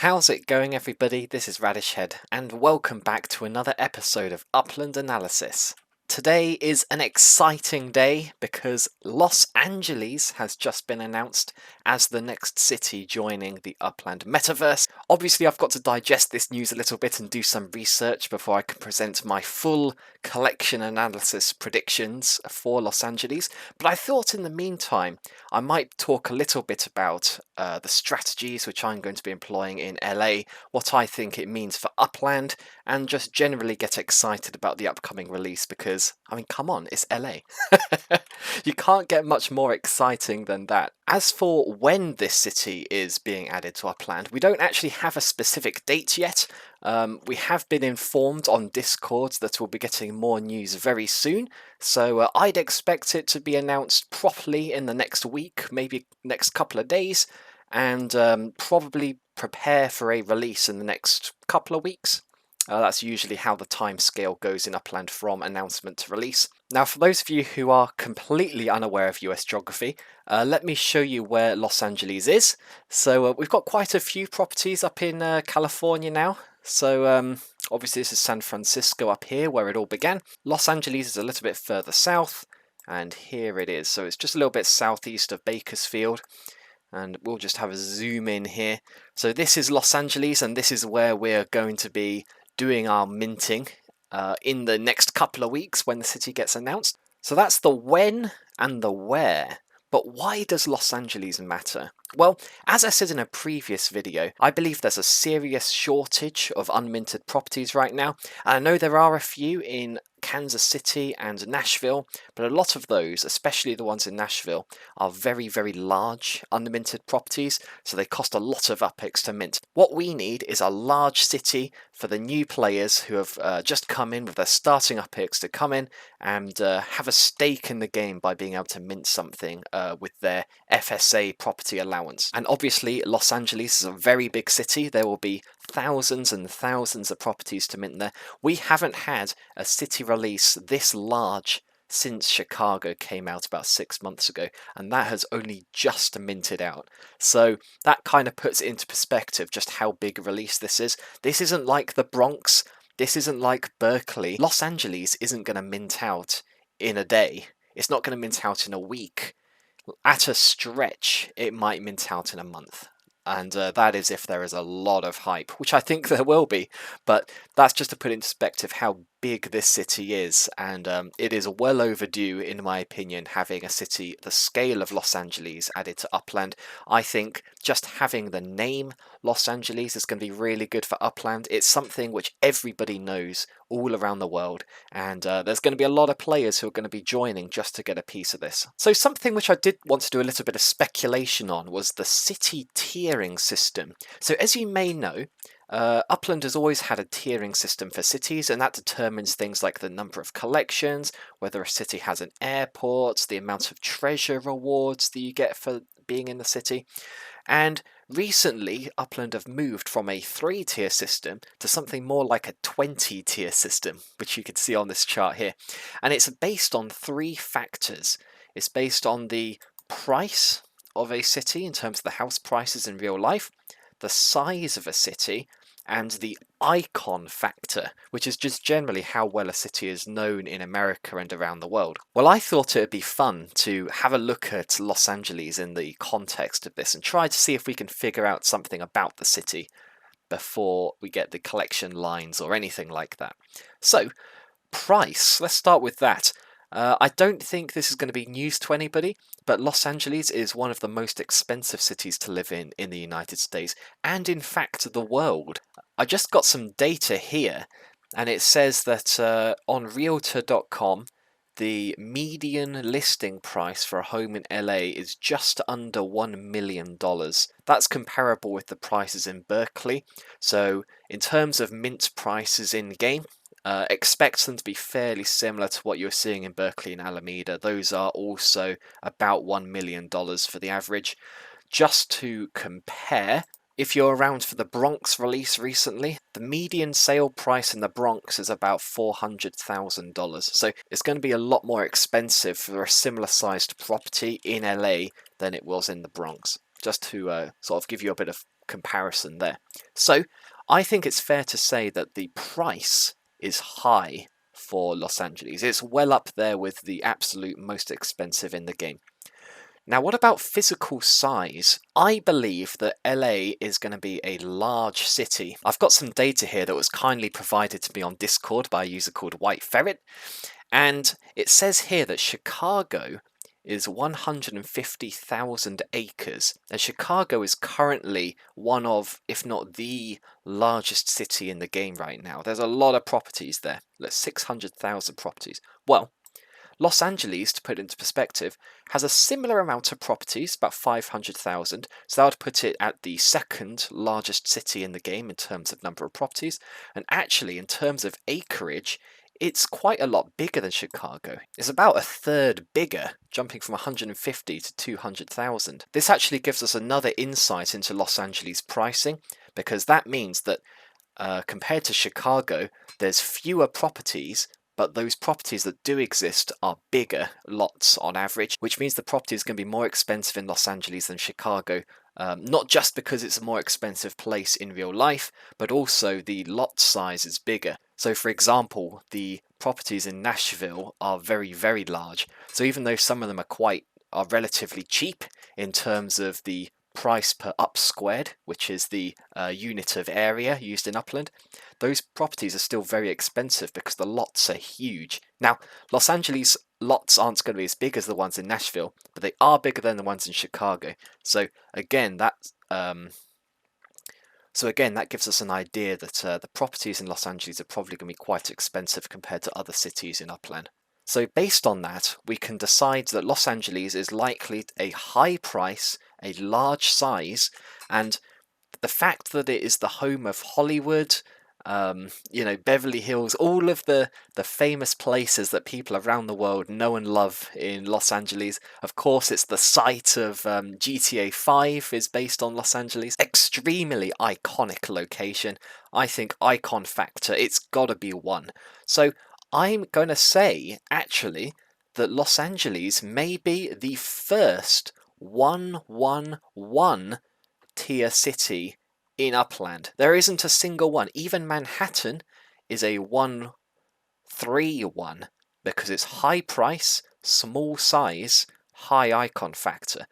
How's it going, everybody? This is Radishhead, and welcome back to another episode of Upland Analysis. Today is an exciting day because Los Angeles has just been announced as the next city joining the Upland Metaverse. Obviously, I've got to digest this news a little bit and do some research before I can present my full collection analysis predictions for Los Angeles, but I thought in the meantime I might talk a little bit about the strategies which I'm going to be employing in LA, what I think it means for Upland, and just generally get excited about the upcoming release because, I mean, come on, it's LA. You can't get much more exciting than that. As for when this city is being added to Upland, we don't actually have a specific date yet. We have been informed on Discord that we'll be getting more news very soon, so I'd expect it to be announced properly in the next week, maybe next couple of days, and probably prepare for a release in the next couple of weeks. That's usually how the time scale goes in Upland from announcement to release. Now, for those of you who are completely unaware of US geography, let me show you where Los Angeles is. So we've got quite a few properties up in California now. So obviously this is San Francisco up here where it all began. Los Angeles is a little bit further south, and here it is. So it's just a little bit southeast of Bakersfield. And we'll just have a zoom in here. So this is Los Angeles, and this is where we're going to be doing our minting in the next couple of weeks when the city gets announced. So that's the when and the where. But why does Los Angeles matter? Well, as I said in a previous video, I believe there's a serious shortage of unminted properties right now. And I know there are a few in Kansas City and Nashville, but a lot of those, especially the ones in Nashville, are very, very large unminted properties, so they cost a lot of UpX to mint. What we need is a large city for the new players who have just come in with their starting UpX to come in and have a stake in the game by being able to mint something with their FSA property allowance. And obviously Los Angeles is a very big city. There will be thousands and thousands of properties to mint there. We haven't had a city release this large since Chicago came out about 6 months ago, and that has only just minted out. So that kind of puts it into perspective just how big a release this is. This isn't like the Bronx, this isn't like Berkeley. Los Angeles isn't going to mint out in a day. It's not going to mint out in a week. At a stretch, it might mint out in a month. And that is if there is a lot of hype, which I think there will be. But that's just to put into perspective how big this city is. And it is well overdue, in my opinion, having a city the scale of Los Angeles added to Upland. I think just having the name Los Angeles is going to be really good for Upland. It's something which everybody knows all around the world. And there's going to be a lot of players who are going to be joining just to get a piece of this. So something which I did want to do a little bit of speculation on was the city tiering system. So as you may know, Upland has always had a tiering system for cities, and that determines things like the number of collections, whether a city has an airport, the amount of treasure rewards that you get for being in the city. And recently, Upland have moved from a 3-tier system to something more like a 20-tier system, which you can see on this chart here. And it's based on 3 factors. It's based on the price of a city in terms of the house prices in real life, the size of a city, and the icon factor, which is just generally how well a city is known in America and around the world. Well, I thought it would be fun to have a look at Los Angeles in the context of this and try to see if we can figure out something about the city before we get the collection lines or anything like that. So, price, let's start with that. I don't think this is going to be news to anybody, but Los Angeles is one of the most expensive cities to live in the United States, and in fact the world. I just got some data here, and it says that on Realtor.com, the median listing price for a home in LA is just under $1 million. That's comparable with the prices in Berkeley. So in terms of mint prices in game, expect them to be fairly similar to what you're seeing in Berkeley and Alameda. Those are also about $1 million for the average. Just to compare, if you're around for the Bronx release recently, the median sale price in the Bronx is about $400,000. So it's going to be a lot more expensive for a similar sized property in LA than it was in the Bronx. Just to sort of give you a bit of comparison there. So I think it's fair to say that the price is high for Los Angeles. It's well up there with the absolute most expensive in the game. Now, what about physical size? I believe that LA is going to be a large city. I've got some data here that was kindly provided to me on Discord by a user called White Ferret, and it says here that Chicago is 150,000 acres, and Chicago is currently one of, if not the largest city in the game right now. There's a lot of properties there. There's 600,000 properties. Well, Los Angeles, to put it into perspective, has a similar amount of properties, about 500,000, so that would put it at the second largest city in the game in terms of number of properties, and actually in terms of acreage, it's quite a lot bigger than Chicago. It's about a third bigger, jumping from 150 to 200,000. This actually gives us another insight into Los Angeles pricing, because that means that compared to Chicago, there's fewer properties, but those properties that do exist are bigger lots on average, which means the property is going to be more expensive in Los Angeles than Chicago, not just because it's a more expensive place in real life, but also the lot size is bigger. So for example, the properties in Nashville are very, very large. So even though some of them are relatively cheap in terms of the price per up squared, which is the unit of area used in Upland, those properties are still very expensive because the lots are huge. Now, Los Angeles lots aren't going to be as big as the ones in Nashville, but they are bigger than the ones in Chicago. So again, that gives us an idea that the properties in Los Angeles are probably going to be quite expensive compared to other cities in Upland. So based on that, we can decide that Los Angeles is likely a high price, a large size, and the fact that it is the home of Hollywood, Beverly Hills, all of the famous places that people around the world know and love in Los Angeles. Of course, it's the site of GTA 5 is based on Los Angeles. Extremely iconic location. I think icon factor, it's gotta be one. So I'm going to say, actually, that Los Angeles may be the first 111 tier city in Upland. There isn't a single one. Even Manhattan is a 131 because it's high price, small size, high icon factor.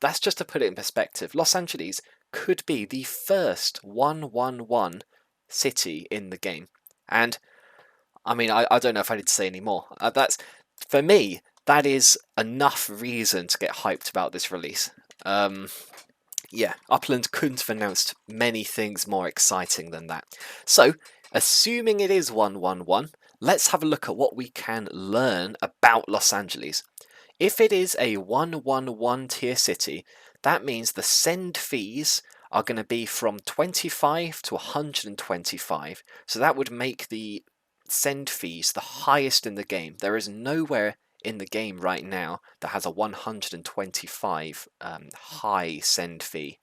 That's just to put it in perspective. Los Angeles could be the first 111 city in the game. And I mean, I don't know if I need to say any more. For me, that is enough reason to get hyped about this release. Yeah, Upland couldn't have announced many things more exciting than that. So, assuming it is 111, let's have a look at what we can learn about Los Angeles. If it is a 111 tier city, that means the send fees are going to be from 25 to 125. So that would make the send fees the highest in the game. There is nowhere in the game right now that has a 125 high send fee.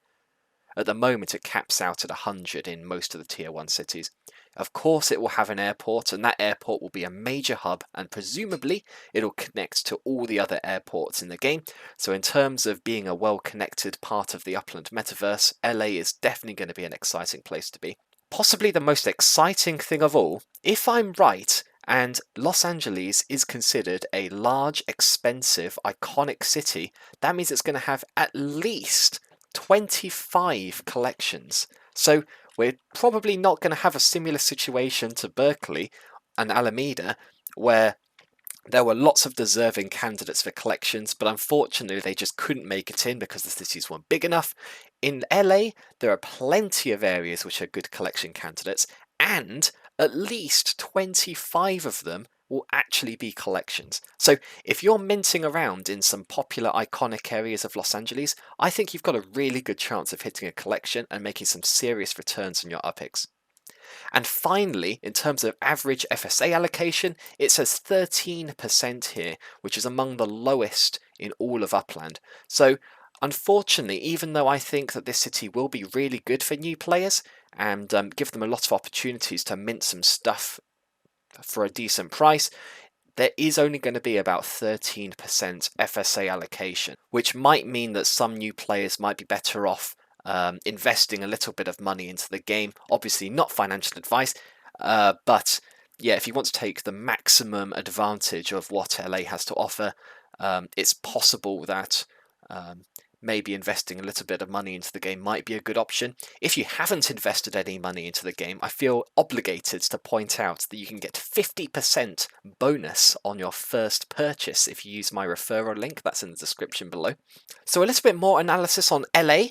At the moment it caps out at 100 in most of the tier 1 cities. Of course it will have an airport, and that airport will be a major hub, and presumably it'll connect to all the other airports in the game. So in terms of being a well-connected part of the Upland Metaverse, LA is definitely going to be an exciting place to be. Possibly the most exciting thing of all, if I'm right, and Los Angeles is considered a large, expensive, iconic city, that means it's going to have at least 25 collections. So we're probably not going to have a similar situation to Berkeley and Alameda, where there were lots of deserving candidates for collections, but unfortunately they just couldn't make it in because the cities weren't big enough. In LA, there are plenty of areas which are good collection candidates, and at least 25 of them will actually be collections. So if you're minting around in some popular iconic areas of Los Angeles, I think you've got a really good chance of hitting a collection and making some serious returns on your upicks. And finally, in terms of average FSA allocation, it says 13% here, which is among the lowest in all of Upland. So unfortunately, even though I think that this city will be really good for new players and give them a lot of opportunities to mint some stuff for a decent price, there is only going to be about 13% FSA allocation, which might mean that some new players might be better off investing a little bit of money into the game. Obviously, not financial advice, but yeah, if you want to take the maximum advantage of what LA has to offer, it's possible that maybe investing a little bit of money into the game might be a good option. If you haven't invested any money into the game, I feel obligated to point out that you can get 50% bonus on your first purchase if you use my referral link. That's in the description below. So a little bit more analysis on LA.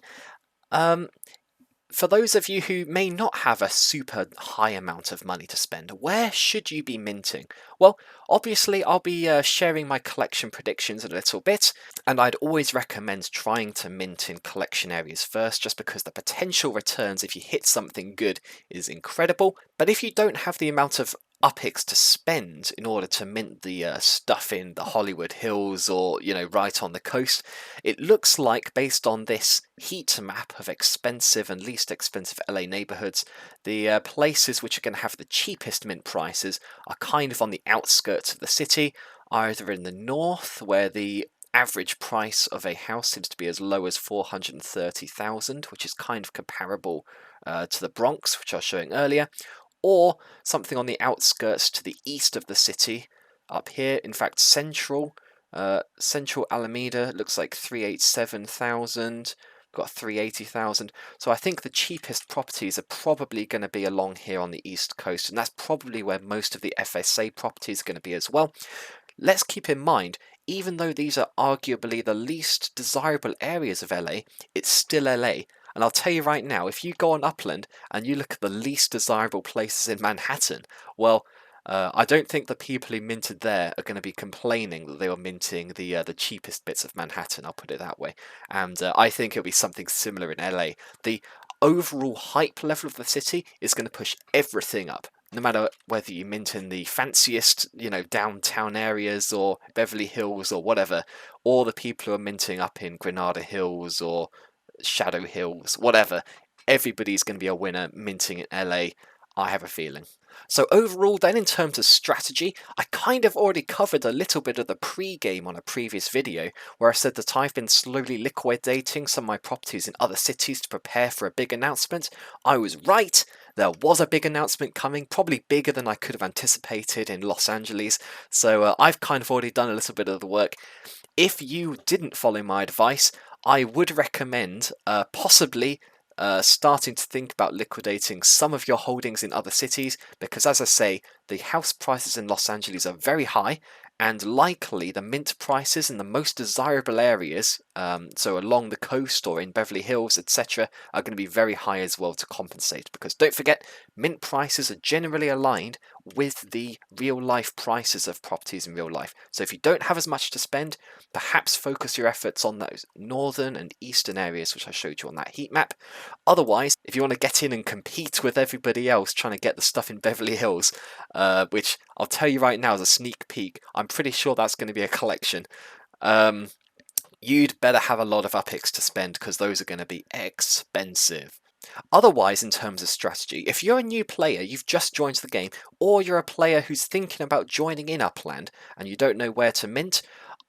For those of you who may not have a super high amount of money to spend, where should you be minting? Well, obviously I'll be sharing my collection predictions in a little bit, and I'd always recommend trying to mint in collection areas first, just because the potential returns if you hit something good is incredible. But if you don't have the amount of UPIX to spend in order to mint the stuff in the Hollywood Hills or, right on the coast, it looks like, based on this heat map of expensive and least expensive LA neighborhoods, the places which are going to have the cheapest mint prices are kind of on the outskirts of the city, either in the north, where the average price of a house seems to be as low as 430,000, which is kind of comparable to the Bronx, which I was showing earlier, or something on the outskirts to the east of the city, up here. In fact, central Alameda looks like 387,000. Got 380,000. So I think the cheapest properties are probably going to be along here on the east coast, and that's probably where most of the FSA properties are going to be as well. Let's keep in mind, even though these are arguably the least desirable areas of LA, it's still LA. And I'll tell you right now, if you go on Upland and you look at the least desirable places in Manhattan, well, I don't think the people who minted there are going to be complaining that they were minting the cheapest bits of Manhattan, I'll put it that way. And I think it'll be something similar in LA. The overall hype level of the city is going to push everything up. No matter whether you mint in the fanciest, downtown areas or Beverly Hills or whatever, or the people who are minting up in Granada Hills or Shadow Hills, whatever, everybody's going to be a winner minting in LA, I have a feeling. So overall then, in terms of strategy, I kind of already covered a little bit of the pre-game on a previous video, where I said that I've been slowly liquidating some of my properties in other cities to prepare for a big announcement. I was right. There was a big announcement coming, probably bigger than I could have anticipated in Los Angeles, so I've kind of already done a little bit of the work. If you didn't follow my advice, I would recommend possibly starting to think about liquidating some of your holdings in other cities, because, as I say, the house prices in Los Angeles are very high, and likely the mint prices in the most desirable areas, so along the coast or in Beverly Hills, etc., are going to be very high as well to compensate. Because don't forget, mint prices are generally aligned with the real life prices of properties in real life. So if you don't have as much to spend, perhaps focus your efforts on those northern and eastern areas which I showed you on that heat map. Otherwise, if you want to get in and compete with everybody else trying to get the stuff in Beverly Hills, which I'll tell you right now as a sneak peek, I'm pretty sure that's going to be a collection. You'd better have a lot of UPIX to spend, because those are going to be expensive. Otherwise, in terms of strategy, if you're a new player, you've just joined the game, or you're a player who's thinking about joining in Upland and you don't know where to mint,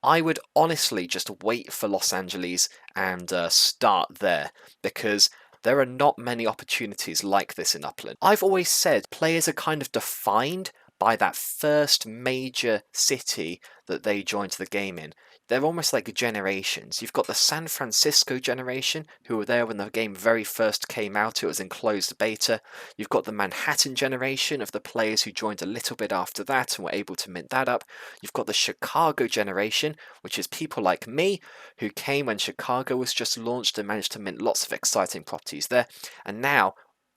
I would honestly just wait for Los Angeles and start there, because there are not many opportunities like this in Upland. I've always said players are kind of defined by that first major city that they joined the game in. They're almost like generations. You've got the San Francisco generation, who were there when the game very first came out. It was in closed beta. You've got the Manhattan generation of the players who joined a little bit after that and were able to mint that up. You've got the Chicago generation, which is people like me, who came when Chicago was just launched and managed to mint lots of exciting properties there. And now,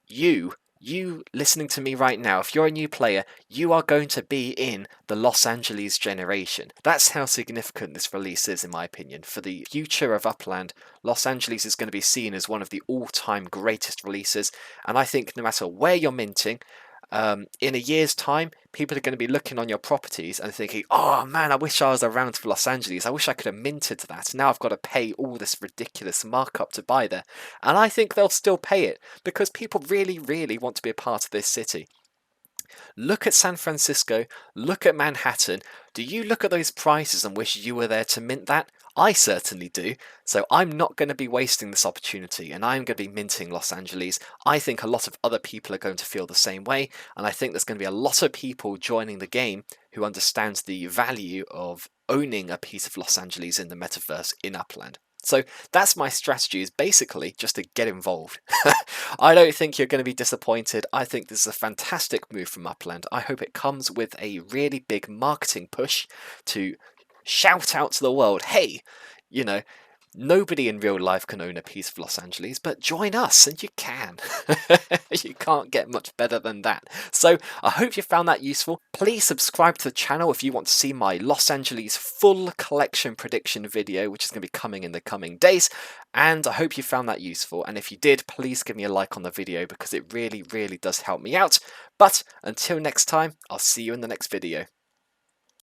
you listening to me right now, if you're a new player, you are going to be in the Los Angeles generation. That's how significant this release is, in my opinion. For the future of Upland, Los Angeles is going to be seen as one of the all-time greatest releases, and I think no matter where you're minting, in a year's time, people are going to be looking on your properties and thinking, oh man, I wish I was around for Los Angeles. I wish I could have minted that. Now I've got to pay all this ridiculous markup to buy there. And I think they'll still pay it, because people really, really want to be a part of this city. Look at San Francisco, look at Manhattan. Do you look at those prices and wish you were there to mint that? I certainly do. So I'm not going to be wasting this opportunity, and I'm going to be minting Los Angeles. I think a lot of other people are going to feel the same way, and I think there's going to be a lot of people joining the game who understands the value of owning a piece of Los Angeles in the metaverse in Upland. So that's my strategy, is basically just to get involved. I don't think you're going to be disappointed. I think this is a fantastic move from Upland. I hope it comes with a really big marketing push to shout out to the world, hey, you know, nobody in real life can own a piece of Los Angeles, but join us and you can. You can't get much better than that. So I hope you found that useful. Please subscribe to the channel if you want to see my Los Angeles full collection prediction video, which is going to be coming in the coming days. And I hope you found that useful. And if you did, please give me a like on the video because it really, really does help me out. But until next time, I'll see you in the next video.